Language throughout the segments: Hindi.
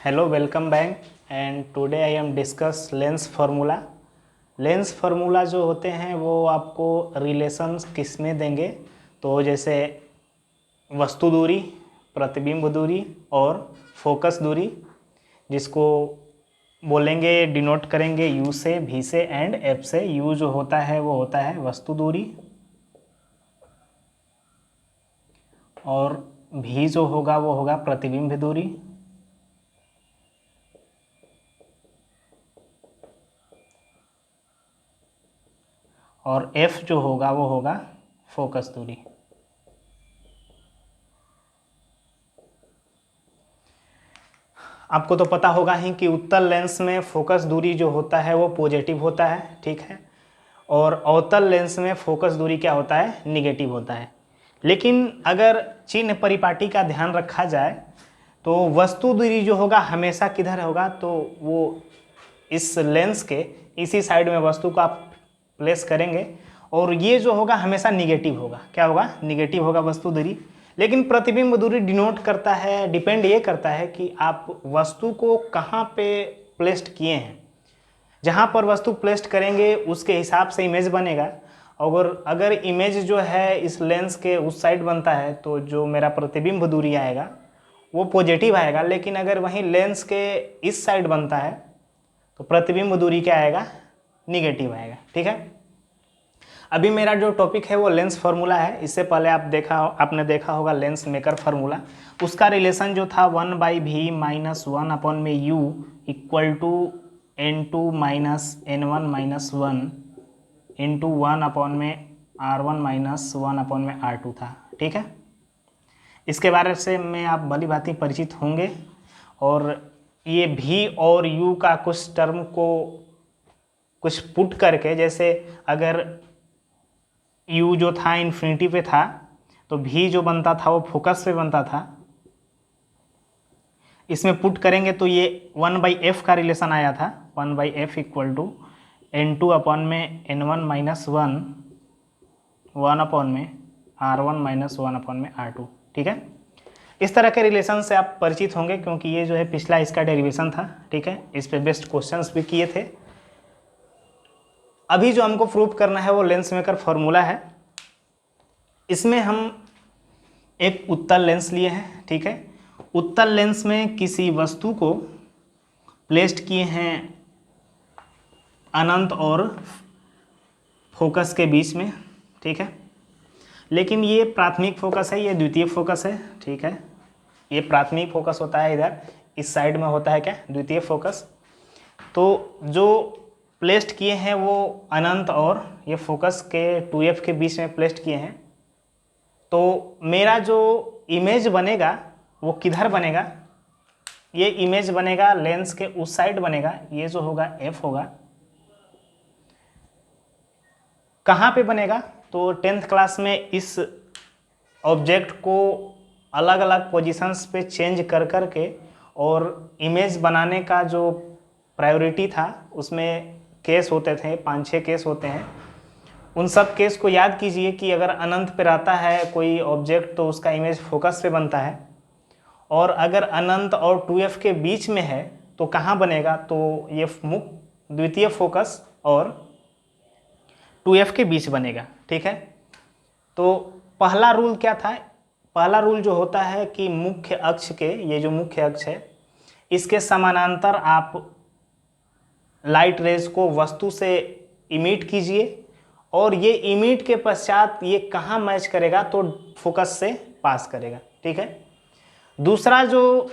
Hello, welcome back. And today I am discuss lens formula. Lens formula जो होते हैं वो आपको रिलेशंस किस में देंगे, तो जैसे वस्तु दूरी, प्रतिबिंब दूरी और फोकस दूरी, जिसको बोलेंगे डिनोट करेंगे यू से, भी से एंड एफ से। यू जो होता है वो होता है वस्तु दूरी और भी जो होगा वो होगा प्रतिबिंब दूरी और एफ जो होगा वो होगा फोकस दूरी। आपको तो पता होगा ही कि उत्तल लेंस में फोकस दूरी जो होता है वो पॉजिटिव होता है, ठीक है, और अवतल लेंस में फोकस दूरी क्या होता है, निगेटिव होता है। लेकिन अगर चिन्ह परिपाटी का ध्यान रखा जाए तो वस्तु दूरी जो होगा हमेशा किधर होगा, तो वो इस लेंस के इसी साइड में वस्तु को आप प्लेस करेंगे और ये जो होगा हमेशा निगेटिव होगा। क्या होगा, निगेटिव होगा वस्तु दूरी। लेकिन प्रतिबिंब दूरी डिनोट करता है, डिपेंड ये करता है कि आप वस्तु को कहाँ पे प्लेस्ड किए हैं। जहाँ पर वस्तु प्लेस्ड करेंगे उसके हिसाब से इमेज बनेगा। और अगर इमेज जो है इस लेंस के उस साइड बनता है तो जो मेरा प्रतिबिंब दूरी आएगा वो पॉजिटिव आएगा। लेकिन अगर वहीं लेंस के इस साइड बनता है तो प्रतिबिंब दूरी क्या आएगा, निगेटिव आएगा, ठीक है। अभी मेरा जो टॉपिक है वो लेंस फार्मूला है। इससे पहले आपने देखा होगा लेंस मेकर फार्मूला। उसका रिलेशन जो था 1/v माइनस 1 अपॉन में u equal to n2 minus n1 minus 1 into 1 upon में r1 माइनस 1 अपॉन में r2 था, ठीक है। इसके बारे से में आप भली भांति परिचित होंगे। और ये v और u का कुछ टर्म को कुछ पुट करके, जैसे अगर u जो था इन्फिनिटी पे था तो v जो बनता था वो फोकस पे बनता था। इसमें पुट करेंगे तो ये 1/f का रिलेशन आया था, 1/f equal to n2 upon में n1 माइनस 1 अपॉन में r1 माइनस 1 अपॉन में r2, ठीक है। इस तरह के रिलेशन से आप परिचित होंगे क्योंकि ये जो है पिछला इसका डेरिवेशन था, ठीक है। इस पे बेस्ट क्वेश्चंस भी किए थे। अभी जो हमको प्रूव करना है वो लेंस मेकर फार्मूला है। इसमें हम एक उत्तल लेंस लिए हैं, ठीक है। उत्तल लेंस में किसी वस्तु को प्लेस्ड किए हैं अनंत और फोकस के बीच में, ठीक है। लेकिन ये प्राथमिक फोकस है, ये द्वितीय फोकस है, ठीक है। ये प्राथमिक फोकस होता है, इधर इस साइड में होता है क्या, द्वितीय फोकस। तो जो प्लेस्ड किए हैं वो अनंत और ये फोकस के 2f के बीच में प्लेस्ड किए हैं। तो मेरा जो इमेज बनेगा वो किधर बनेगा, ये इमेज बनेगा लेंस के उस साइड बनेगा। ये जो होगा f होगा। कहाँ पे बनेगा, तो 10th क्लास में इस ऑब्जेक्ट को अलग अलग पोजीशंस पे चेंज कर कर के और इमेज बनाने का जो प्रायोरिटी था उसमें केस होते थे, 5-6 केस होते हैं। उन सब केस को याद कीजिए कि अगर अनंत पे रहता है कोई ऑब्जेक्ट तो उसका इमेज फोकस पे बनता है, और अगर अनंत और 2f के बीच में है तो कहाँ बनेगा, तो ये द्वितीय फोकस और 2f के बीच बनेगा, ठीक है। तो पहला रूल क्या था, पहला रूल जो होता है कि मुख्य अक्ष के, ये जो मुख्य अक्ष है इसके समानांतर आप लाइट रेज को वस्तु से इमिट कीजिए और ये इमिट के पश्चात ये कहाँ मैच करेगा, तो फोकस से पास करेगा, ठीक है। दूसरा जो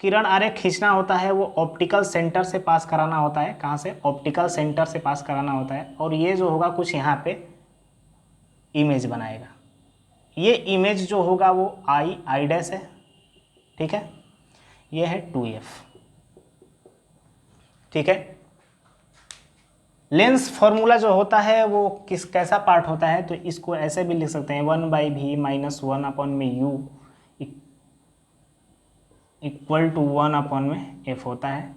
किरण आरेख खींचना होता है वो ऑप्टिकल सेंटर से पास कराना होता है। कहाँ से, ऑप्टिकल सेंटर से पास कराना होता है। और ये जो होगा कुछ यहाँ पे इमेज बनाएगा। ये इमेज जो होगा वो आई डैश है, ठीक है। ये है 2f, ठीक है। लेंस फार्मूला जो होता है वो कैसा पार्ट होता है, तो इसको ऐसे भी लिख सकते हैं 1/v माइनस 1 अपॉन में u इक्वल टू 1 अपॉन में f होता है।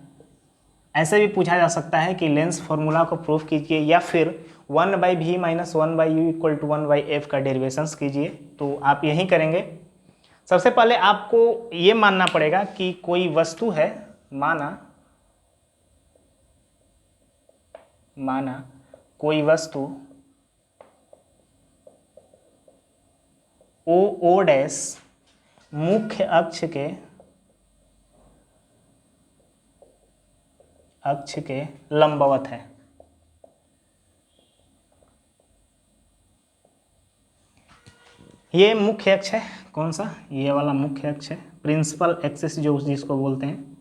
ऐसे भी पूछा जा सकता है कि लेंस फार्मूला को प्रूफ कीजिए या फिर 1/v minus 1/u equal to 1/f का डेरिवेशंस कीजिए। तो आप यही करेंगे। सबसे पहले आपको ये मानना पड़ेगा कि कोई वस्तु है माना कोई वस्तु ओ डैश मुख्य अक्ष के लंबवत है। ये मुख्य अक्ष है, कौन सा? ये वाला मुख्य अक्ष है, प्रिंसिपल एक्सिस जो जिसको बोलते हैं।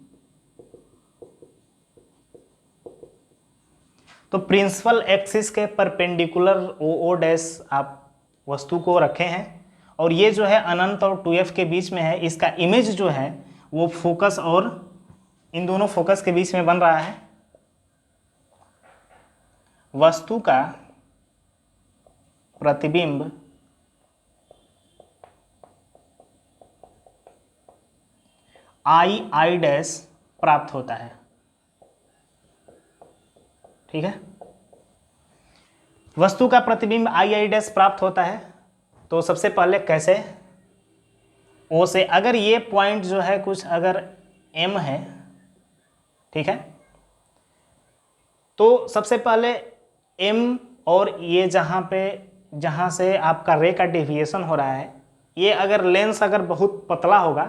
तो प्रिंसिपल एक्सिस के परपेंडिकुलर ओ डैश आप वस्तु को रखे हैं और ये जो है अनंत और 2f के बीच में है। इसका इमेज जो है वो फोकस और इन दोनों फोकस के बीच में बन रहा है। वस्तु का प्रतिबिंब आई डैश प्राप्त होता है। ठीक है, वस्तु का प्रतिबिंब आई डैश प्राप्त होता है। तो सबसे पहले कैसे? ओ से, अगर ये पॉइंट जो है कुछ अगर एम है, ठीक है, तो सबसे पहले एम और ये जहाँ से आपका रे का डेविएशन हो रहा है, ये अगर लेंस अगर बहुत पतला होगा,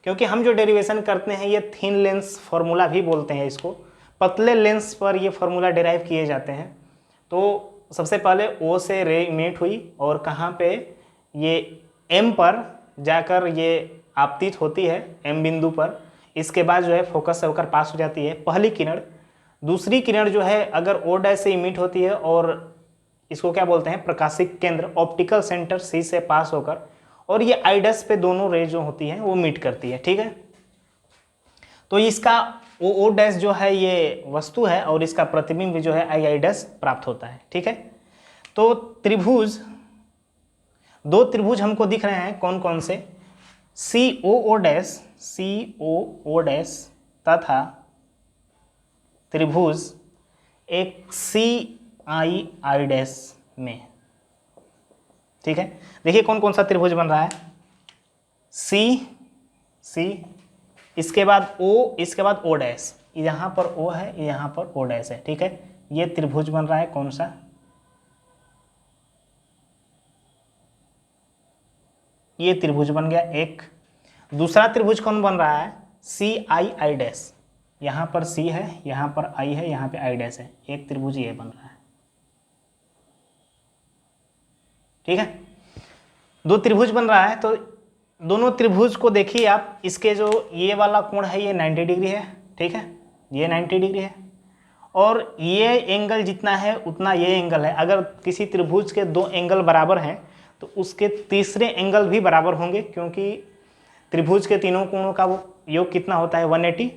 क्योंकि हम जो डेरिवेशन करते हैं ये थिन लेंस फार्मूला भी बोलते हैं इसको, पतले लेंस पर ये फार्मूला डिराइव किए जाते हैं। तो सबसे पहले ओ से रे इमिट हुई और कहाँ पे? ये एम पर जाकर ये आपतित होती है, एम बिंदु पर। इसके बाद जो है फोकस से होकर पास हो जाती है पहली किरण। दूसरी किरण जो है अगर ओ डैश से इमिट होती है और इसको क्या बोलते हैं? प्रकाशिक केंद्र, ऑप्टिकल सेंटर सी से पास होकर, और ये आई डैश पे दोनों रे जो होती हैं वो मीट करती है। ठीक है, तो इसका ओ डैश जो है ये वस्तु है और इसका प्रतिबिंब जो है आई डैश प्राप्त होता है। ठीक है, तो त्रिभुज, दो त्रिभुज हमको दिख रहे हैं, कौन कौन से? सी ओ डैश तथा त्रिभुज एक सी आई डैश में। ठीक है, देखिए कौन कौन सा त्रिभुज बन रहा है? सी, इसके बाद ओ, इसके बाद ओ डैश, यहाँ पर ओ है, यहाँ पर ओ डैश है। ठीक है, ये त्रिभुज बन रहा है, कौन सा? ये त्रिभुज बन गया एक। दूसरा त्रिभुज कौन बन रहा है? सी आई डैश, यहाँ पर सी है, यहाँ पर आई है, यहाँ पे आई डैश है, एक त्रिभुज ये बन रहा है। ठीक है, दो त्रिभुज बन रहा है। तो दोनों त्रिभुज को देखिए आप, इसके जो ये वाला कोण है ये 90 डिग्री है। ठीक है, ये 90 डिग्री है और ये एंगल जितना है उतना ये एंगल है। अगर किसी त्रिभुज के दो एंगल बराबर हैं तो उसके तीसरे एंगल भी बराबर होंगे, क्योंकि त्रिभुज के तीनों कोणों का वो योग कितना होता है? 180,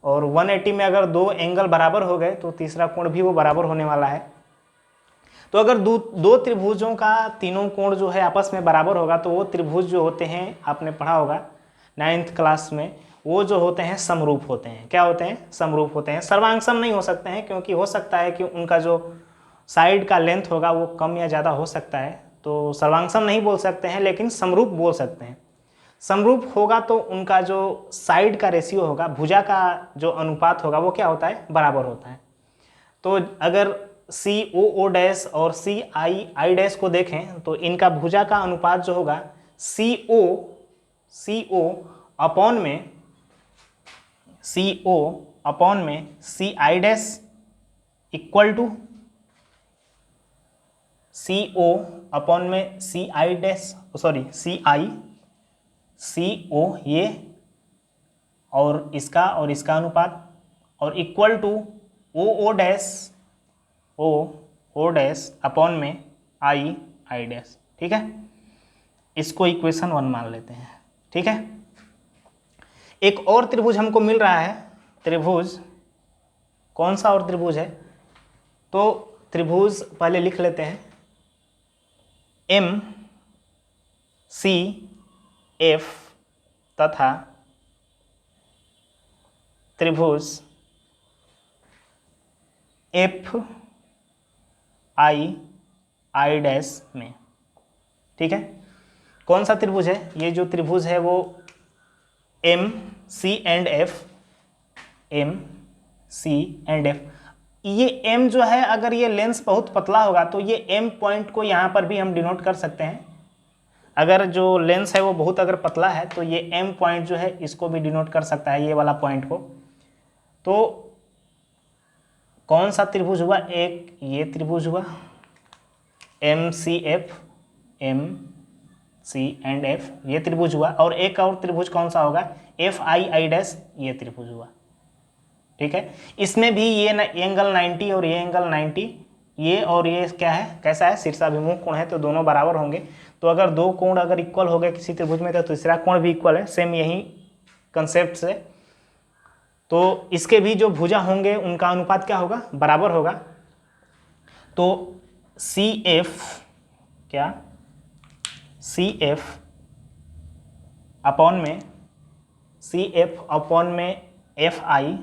और 180 में अगर दो एंगल बराबर हो गए तो तीसरा कोण भी वो बराबर होने वाला है। तो अगर दो त्रिभुजों का तीनों कोण जो है आपस में बराबर होगा तो वो त्रिभुज जो होते हैं, आपने पढ़ा होगा 9th क्लास में, वो जो होते हैं समरूप होते हैं। क्या होते हैं? समरूप होते हैं। सर्वांगसम नहीं हो सकते हैं, क्योंकि हो सकता है कि उनका जो साइड का लेंथ होगा वो कम या ज़्यादा हो सकता है, तो सर्वांगसम नहीं बोल सकते हैं, लेकिन समरूप बोल सकते हैं। समरूप होगा तो उनका जो साइड का रेशियो होगा, भुजा का जो अनुपात होगा वो क्या होता है? बराबर होता है। तो अगर सी ओ डैश और सी आई डैश को देखें तो इनका भुजा का अनुपात जो होगा सी ओ अपॉन में C I dash equal to C O upon में C I dash, sorry C ओ ये और इसका अनुपात, और equal to O dash upon में आई डैश। ठीक है, इसको इक्वेशन 1 मान लेते हैं। ठीक है, एक और त्रिभुज हमको मिल रहा है। त्रिभुज कौन सा और त्रिभुज है? तो त्रिभुज पहले लिख लेते हैं, एम सी एफ तथा त्रिभुज एफ आई डैश में। ठीक है, कौन सा त्रिभुज है? ये जो त्रिभुज है वो M C and F, M C and F. ये एम जो है, अगर ये लेंस बहुत पतला होगा तो ये एम पॉइंट को यहाँ पर भी हम डिनोट कर सकते हैं। अगर जो लेंस है वो बहुत अगर पतला है तो ये एम पॉइंट जो है इसको भी डिनोट कर सकता है, ये वाला पॉइंट को। तो कौन सा त्रिभुज हुआ? एक ये त्रिभुज हुआ एम सी एंड एफ, ये त्रिभुज हुआ। और एक और त्रिभुज कौन सा होगा? एफ आई आई डैश, ये त्रिभुज हुआ। ठीक है, इसमें भी ये एंगल 90 और ये एंगल 90, ये और ये क्या है, कैसा है? शीर्षाभिमुख कोण है, तो दोनों बराबर होंगे। तो अगर दो कोण अगर इक्वल हो गए किसी त्रिभुज में तो तीसरा कोण भी इक्वल है, सेम यही कंसेप्ट से। तो इसके भी जो भुजा होंगे उनका अनुपात क्या होगा? बराबर होगा। तो सी एफ क्या, सी एफ अपॉन में F I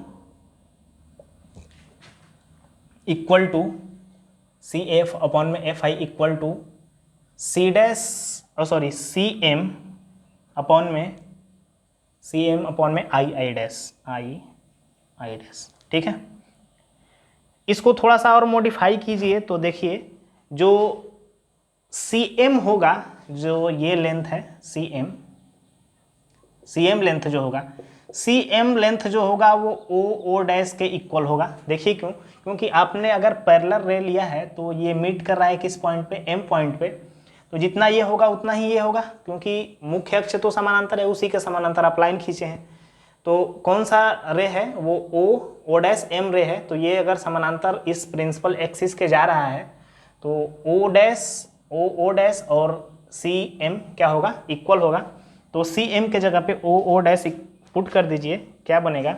equal to C F upon में F I equal to C dash C M upon में आई डैश। ठीक है, इसको थोड़ा सा और मॉडिफाई कीजिए तो देखिए जो सी एम होगा, जो ये लेंथ है सी एम लेंथ जो होगा, सी एम लेंथ जो होगा वो ओ डैश के इक्वल होगा। देखिए क्यों? क्योंकि आपने अगर पैरेलल रे लिया है तो ये मीट कर रहा है किस पॉइंट पे? एम पॉइंट पे। तो जितना ये होगा उतना ही ये होगा, क्योंकि मुख्य अक्ष तो समानांतर है, उसी के समानांतर आप लाइन खींचे हैं। तो कौन सा रे है? वो ओ डैश एम रे है। तो ये अगर समानांतर इस प्रिंसिपल एक्सिस के जा रहा है तो ओ डैश और सी एम क्या होगा? इक्वल होगा। तो सी एम के जगह पे ओ डैश पुट कर दीजिए, क्या बनेगा?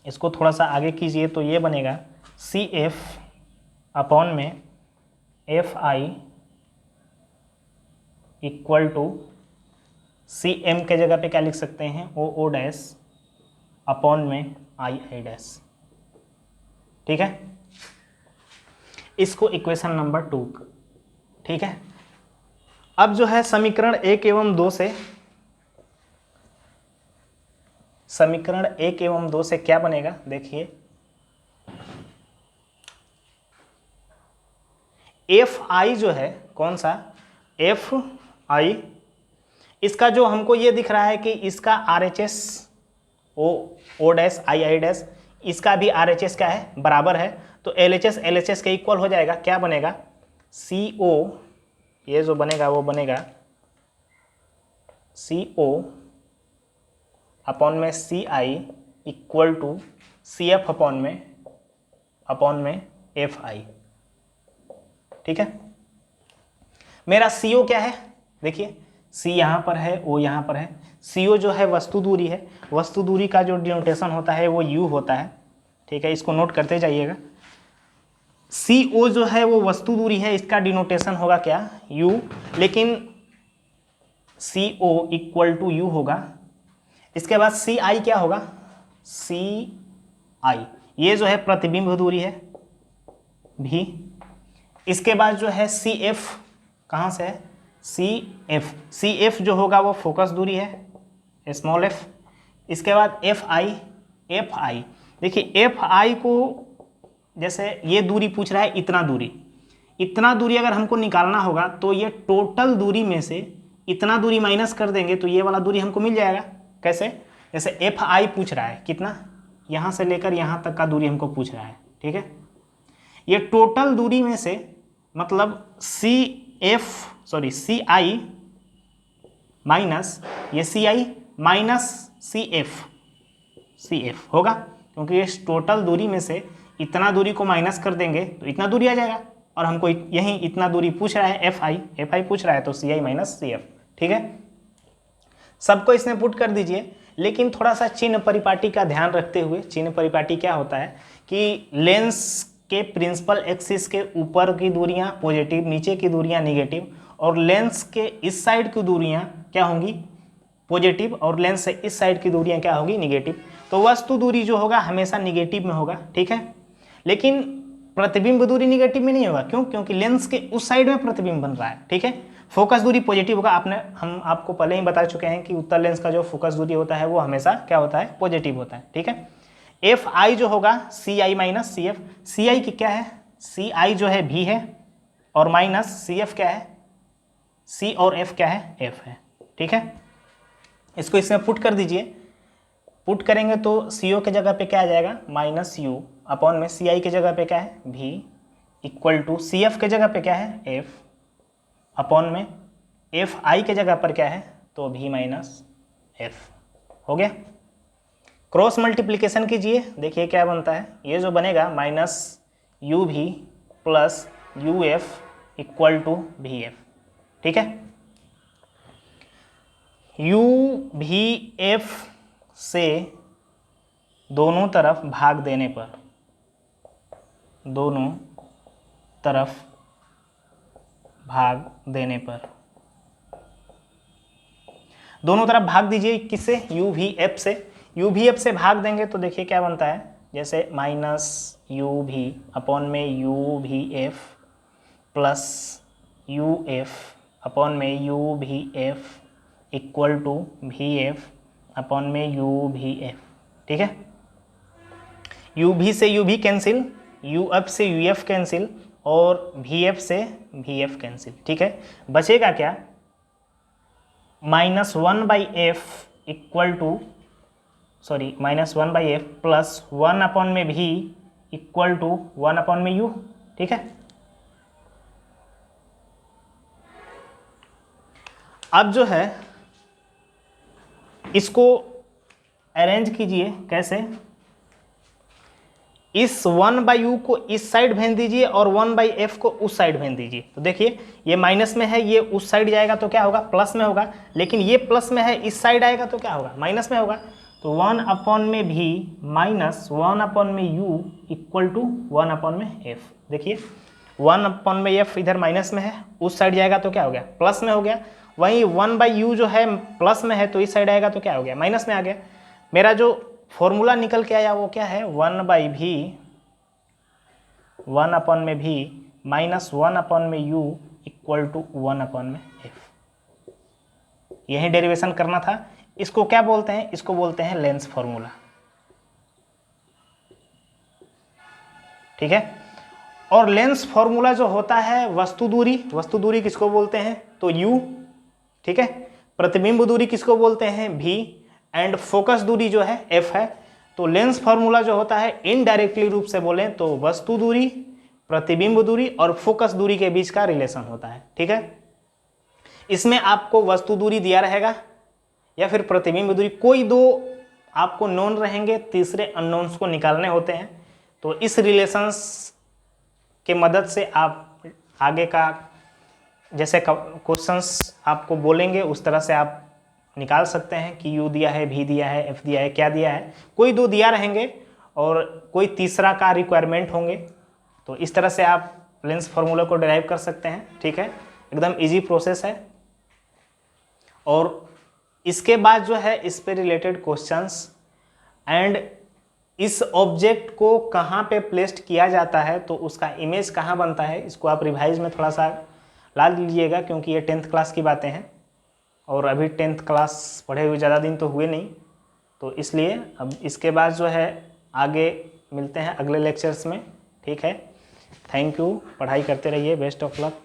इसको थोड़ा सा आगे कीजिए तो ये बनेगा सी एफ अपॉन में F I equal to C M के जगह पे क्या लिख सकते हैं? ओ डैश अपॉन में आई डैश। ठीक है, इसको इक्वेशन नंबर 2। ठीक है, अब जो है समीकरण 1 एवं 2 से क्या बनेगा? देखिए एफ आई जो है, कौन सा? एफ आई, इसका जो हमको ये दिख रहा है कि इसका R H S O dash I dash, इसका भी आर एच एस क्या है? बराबर है। तो एल एच एस के इक्वल हो जाएगा। क्या बनेगा? सी ओ, ये जो बनेगा वो बनेगा सी ओ अपॉन में C I equal to C F upon में एफ आई। ठीक है, मेरा सी ओ क्या है? देखिए सी यहाँ पर है, ओ यहाँ पर है। सी ओ जो है वस्तु दूरी है, वस्तु दूरी का जो डिनोटेशन होता है वो यू होता है। ठीक है, इसको नोट करते जाइएगा। सी ओ जो है वो वस्तु दूरी है, इसका डिनोटेशन होगा क्या? यू। लेकिन सी ओ इक्वल टू यू होगा। इसके बाद सी आई क्या होगा? सी आई, ये जो है प्रतिबिंब दूरी है भी। इसके बाद जो है सी एफ, कहाँ से है? सी एफ जो होगा वो फोकस दूरी है, स्मॉल एफ। इसके बाद एफ आई, देखिए एफ आई को जैसे ये दूरी पूछ रहा है, इतना दूरी अगर हमको निकालना होगा तो ये टोटल दूरी में से इतना दूरी माइनस कर देंगे तो ये वाला दूरी हमको मिल जाएगा। कैसे? जैसे एफ आई पूछ रहा है कितना, यहाँ से लेकर यहाँ तक का दूरी हमको पूछ रहा है। ठीक है, ये टोटल दूरी में से मतलब सी आई माइनस ये सी आई माइनस सी एफ होगा, क्योंकि इस टोटल दूरी में से इतना दूरी को माइनस कर देंगे तो इतना दूरी आ जाएगा। और हमको यही इतना दूरी पूछ रहा है, एफ आई पूछ रहा है, तो सी आई माइनस सी एफ। ठीक है, सबको इसमें पुट कर दीजिए। लेकिन थोड़ा सा चिन्ह परिपाटी का ध्यान रखते हुए, चिन्ह परिपाटी क्या होता है कि लेंस के प्रिंसिपल एक्सिस के ऊपर की दूरियां पॉजिटिव, नीचे की दूरियां नेगेटिव, और लेंस के इस साइड की दूरियां क्या होंगी? पॉजिटिव, और लेंस से इस साइड की दूरियां क्या होंगी? नेगेटिव। तो वस्तु दूरी जो होगा हमेशा नेगेटिव में होगा। ठीक है, लेकिन प्रतिबिंब दूरी नेगेटिव में नहीं होगा। क्यों? क्योंकि लेंस के उस साइड में प्रतिबिंब बन रहा है। ठीक है, फोकस दूरी पॉजिटिव होगा। हम आपको पहले ही बता चुके हैं कि उत्तल लेंस का जो फोकस दूरी होता है वो हमेशा क्या होता है? पॉजिटिव होता है। ठीक है, एफ आई जो होगा सी आई माइनस सी एफ, सी आई की क्या है, सी आई जो है भी है और माइनस सी एफ क्या है, सी और एफ क्या है, एफ है। ठीक है, इसको इसमें पुट कर दीजिए, पुट करेंगे तो सी ओ के जगह पे क्या आ जाएगा, माइनस यू अपॉन में सी आई के जगह पे क्या है, भी इक्वल टू सी एफ के जगह पे क्या है, एफ अपॉन में एफ आई के जगह पर क्या है, तो भी माइनस एफ। हो गया, क्रॉस मल्टीप्लिकेशन कीजिए, देखिए क्या बनता है, ये जो बनेगा minus U V plus U F equal to V F. ठीक है, यू भी एफ से दोनों तरफ भाग देने पर, दोनों तरफ भाग देने पर, दोनों तरफ भाग दीजिए किससे, यू भी एफ से, यू भी एफ से भाग देंगे तो देखिए क्या बनता है, जैसे माइनस यू भी अपॉन में यू भी F plus U F upon में यू भी F equal to V F upon में यू भी एफ। ठीक है, यू भी से यू भी कैंसिल, यू एफ से यू एफ कैंसिल और भी एफ से भी एफ कैंसिल। ठीक है, बचेगा क्या, minus one by F equal to sorry minus one by F plus one upon में v equal to one upon में यू। ठीक है, अब जो है इसको अरेंज कीजिए, कैसे, इस वन बाई यू को इस साइड भेज दीजिए और वन बाई एफ को उस साइड भेज दीजिए। तो देखिए ये माइनस में है, ये उस साइड जाएगा तो क्या होगा, प्लस में होगा, लेकिन ये प्लस में है, इस साइड आएगा तो क्या होगा, माइनस में होगा। तो वन अपॉन में भी माइनस वन अपॉन में u equal to one upon में एफ। देखिए वन अपॉन में एफ इधर माइनस में है, उस साइड जाएगा तो क्या हो गया, प्लस में हो गया। वहीं वन बाई यू जो है प्लस में है तो इस साइड आएगा तो क्या हो गया, माइनस में आ गया। मेरा जो फॉर्मूला निकल के आया वो क्या है, one by v one upon में भी माइनस वन अपॉन में u equal to one upon में एफ। यही डेरिवेशन करना था। इसको क्या बोलते हैं, इसको बोलते हैं लेंस फॉर्मूला। ठीक है, और लेंस फॉर्मूला जो होता है वस्तु दूरी, वस्तु दूरी किसको बोलते हैं, तो u। ठीक है, प्रतिबिंब दूरी किसको बोलते हैं, v, एंड फोकस दूरी जो है f है। तो लेंस फॉर्मूला जो होता है इनडायरेक्टली रूप से बोलें तो वस्तु दूरी, प्रतिबिंब दूरी और फोकस दूरी के बीच का रिलेशन होता है। ठीक है, इसमें आपको वस्तु दूरी दिया रहेगा या फिर प्रतिबिंब दूरी, कोई दो आपको नोन रहेंगे, तीसरे अननोन्स को निकालने होते हैं। तो इस रिलेशंस के मदद से आप आगे का जैसे क्वेश्चंस आपको बोलेंगे उस तरह से आप निकाल सकते हैं कि यू दिया है, भी दिया है, एफ दिया है, क्या दिया है, कोई दो दिया रहेंगे और कोई तीसरा का रिक्वायरमेंट होंगे। तो इस तरह से आप लेंस फार्मूला को डिराइव कर सकते हैं। ठीक है, एकदम इजी प्रोसेस है। और इसके बाद जो है इस पे रिलेटेड क्वेश्चंस एंड इस ऑब्जेक्ट को कहाँ पे प्लेस्ड किया जाता है, तो उसका इमेज कहाँ बनता है, इसको आप रिवाइज में थोड़ा सा ला लीजिएगा, क्योंकि ये 10th क्लास की बातें हैं और अभी 10th क्लास पढ़े हुए ज़्यादा दिन तो हुए नहीं। तो इसलिए अब इसके बाद जो है आगे मिलते हैं अगले लेक्चर्स में। ठीक है, थैंक यू, पढ़ाई करते रहिए, बेस्ट ऑफ लक।